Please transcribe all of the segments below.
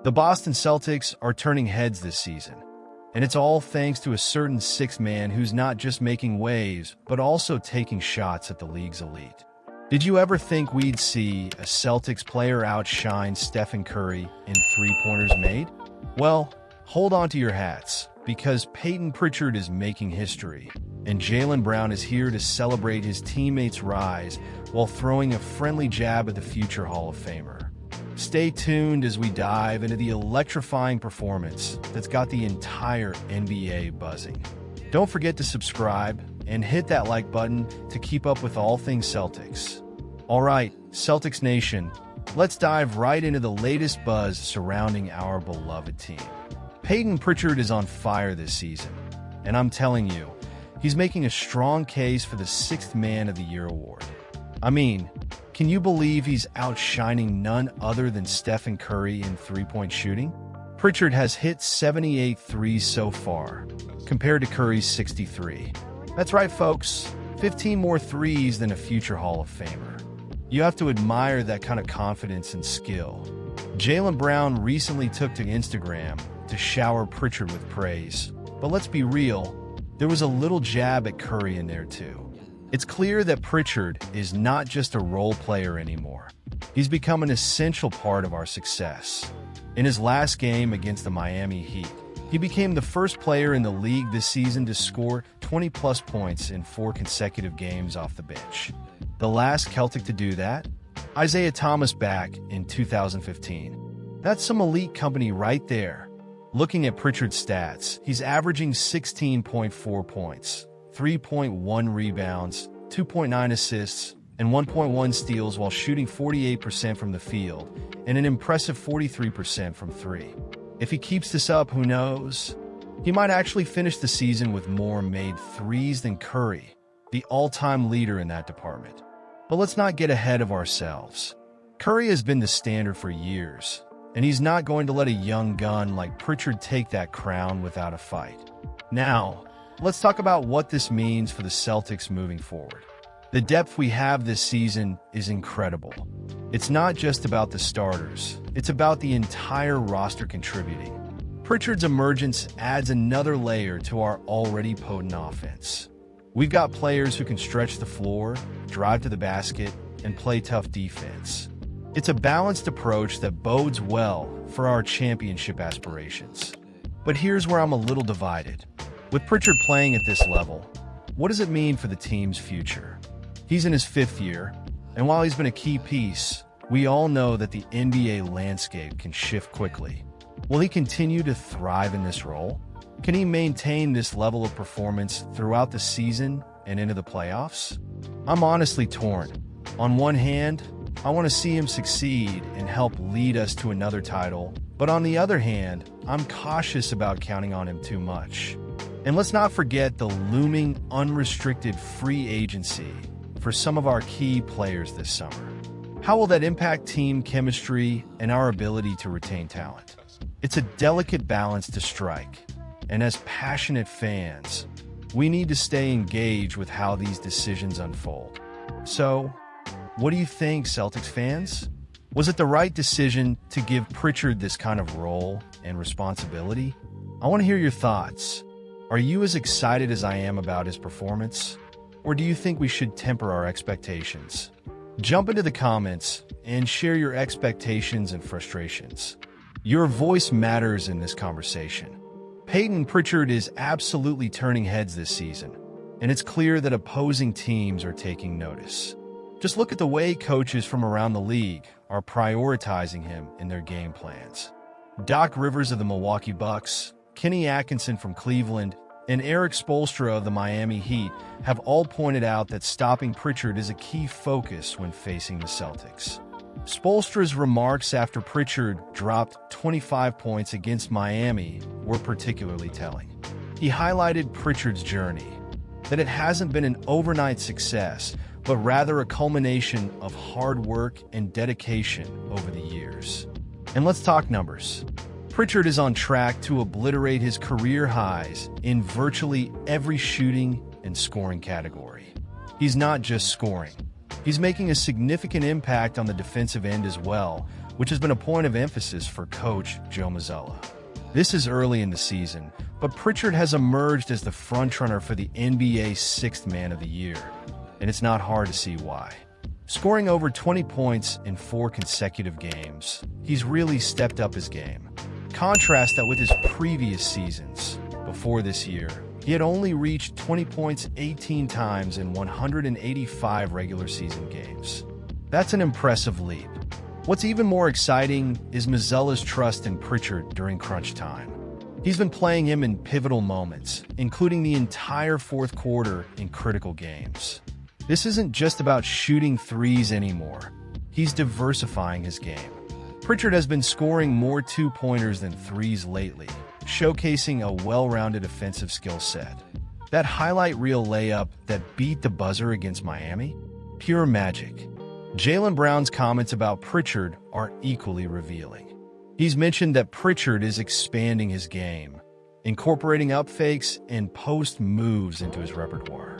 The Boston Celtics are turning heads this season, and it's all thanks to a certain sixth man who's not just making waves, but also taking shots at the league's elite. Did you ever think we'd see a Celtics player outshine Stephen Curry in three-pointers made? Well, hold on to your hats, because Pritchard is making history, and Jaylen Brown is here to celebrate his teammates' rise while throwing a friendly jab at the future Hall of Famer. Stay tuned as we dive into the electrifying performance that's got the entire NBA buzzing. Don't forget to subscribe and hit that like button to keep up with all things Celtics. All right, Celtics Nation, let's dive right into the latest buzz surrounding our beloved team. Pritchard is on fire this season, and I'm telling you, he's making a strong case for the Sixth Man of the Year award. I mean, can you believe he's outshining none other than Stephen Curry in three-point shooting? Pritchard has hit 78 threes so far, compared to Curry's 63. That's right, folks, 15 more threes than a future Hall of Famer. You have to admire that kind of confidence and skill. Jaylen Brown recently took to Instagram to shower Pritchard with praise. But let's be real, there was a little jab at Curry in there too. It's clear that Pritchard is not just a role player anymore. He's become an essential part of our success. In his last game against the Miami Heat, he became the first player in the league this season to score 20-plus points in 4 consecutive games off the bench. The last Celtic to do that? Isaiah Thomas back in 2015. That's some elite company right there. Looking at Pritchard's stats, he's averaging 16.4 points, 3.1 rebounds, 2.9 assists, and 1.1 steals while shooting 48% from the field and an impressive 43% from three. If he keeps this up, who knows? He might actually finish the season with more made threes than Curry, the all-time leader in that department. But let's not get ahead of ourselves. Curry has been the standard for years, and he's not going to let a young gun like Pritchard take that crown without a fight. Now, let's talk about what this means for the Celtics moving forward. The depth we have this season is incredible. It's not just about the starters, it's about the entire roster contributing. Pritchard's emergence adds another layer to our already potent offense. We've got players who can stretch the floor, drive to the basket, and play tough defense. It's a balanced approach that bodes well for our championship aspirations. But here's where I'm a little divided. With Pritchard playing at this level, what does it mean for the team's future? He's in his 5th year, and while he's been a key piece, we all know that the NBA landscape can shift quickly. Will he continue to thrive in this role? Can he maintain this level of performance throughout the season and into the playoffs? I'm honestly torn. On one hand, I want to see him succeed and help lead us to another title, but on the other hand, I'm cautious about counting on him too much. And let's not forget the looming unrestricted free agency for some of our key players this summer. How will that impact team chemistry and our ability to retain talent? It's a delicate balance to strike, and as passionate fans, we need to stay engaged with how these decisions unfold. So, what do you think, Celtics fans? Was it the right decision to give Pritchard this kind of role and responsibility? I want to hear your thoughts. Are you as excited as I am about his performance? Or do you think we should temper our expectations? Jump into the comments and share your expectations and frustrations. Your voice matters in this conversation. Pritchard is absolutely turning heads this season, and it's clear that opposing teams are taking notice. Just look at the way coaches from around the league are prioritizing him in their game plans. Doc Rivers of the Milwaukee Bucks, Kenny Atkinson from Cleveland, and Erik Spoelstra of the Miami Heat have all pointed out that stopping Pritchard is a key focus when facing the Celtics. Spoelstra's remarks after Pritchard dropped 25 points against Miami were particularly telling. He highlighted Pritchard's journey, that it hasn't been an overnight success, but rather a culmination of hard work and dedication over the years. And let's talk numbers. Pritchard is on track to obliterate his career highs in virtually every shooting and scoring category. He's not just scoring. He's making a significant impact on the defensive end as well, which has been a point of emphasis for coach Joe Mazzulla. This is early in the season, but Pritchard has emerged as the frontrunner for the NBA's sixth Man of the Year, and it's not hard to see why. Scoring over 20 points in 4 consecutive games, he's really stepped up his game. Contrast that with his previous seasons. Before this year, he had only reached 20 points 18 times in 185 regular season games. That's an impressive leap. What's even more exciting is Mazzulla's trust in Pritchard during crunch time. He's been playing him in pivotal moments, including the entire fourth quarter in critical games. This isn't just about shooting threes anymore. He's diversifying his game. Pritchard has been scoring more two-pointers than threes lately, showcasing a well-rounded offensive skill set. That highlight reel layup that beat the buzzer against Miami? Pure magic. Jaylen Brown's comments about Pritchard are equally revealing. He's mentioned that Pritchard is expanding his game, incorporating up fakes and post moves into his repertoire.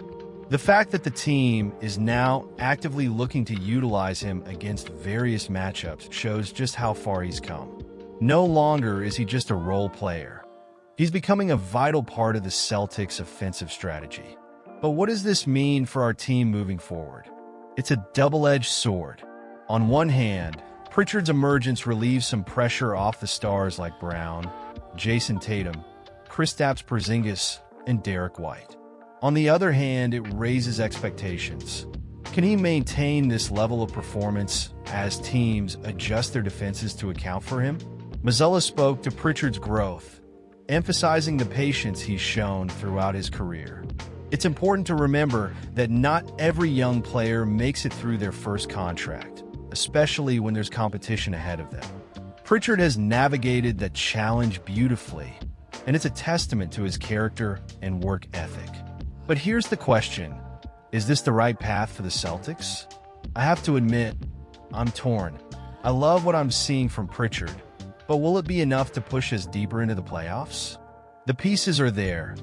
The fact that the team is now actively looking to utilize him against various matchups shows just how far he's come. No longer is he just a role player. He's becoming a vital part of the Celtics' offensive strategy. But what does this mean for our team moving forward? It's a double-edged sword. On one hand, Pritchard's emergence relieves some pressure off the stars like Brown, Jason Tatum, Kristaps Porzingis, and Derek White. On the other hand, it raises expectations. Can he maintain this level of performance as teams adjust their defenses to account for him? Mazzulla spoke to Pritchard's growth, emphasizing the patience he's shown throughout his career. It's important to remember that not every young player makes it through their first contract, especially when there's competition ahead of them. Pritchard has navigated that challenge beautifully, and it's a testament to his character and work ethic. But here's the question. Is this the right path for the Celtics? I have to admit, I'm torn. I love what I'm seeing from Pritchard, but will it be enough to push us deeper into the playoffs? The pieces are there,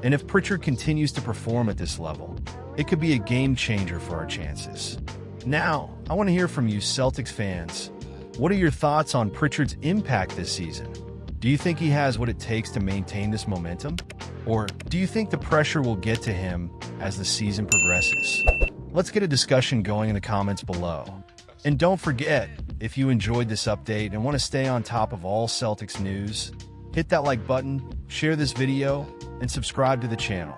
and if Pritchard continues to perform at this level, it could be a game changer for our chances. Now, I want to hear from you Celtics fans. What are your thoughts on Pritchard's impact this season? Do you think he has what it takes to maintain this momentum? Or do you think the pressure will get to him as the season progresses? Let's get a discussion going in the comments below. And don't forget, if you enjoyed this update and want to stay on top of all Celtics news, hit that like button, share this video, and subscribe to the channel.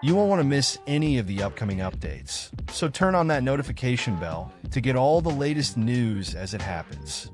You won't want to miss any of the upcoming updates, so turn on that notification bell to get all the latest news as it happens.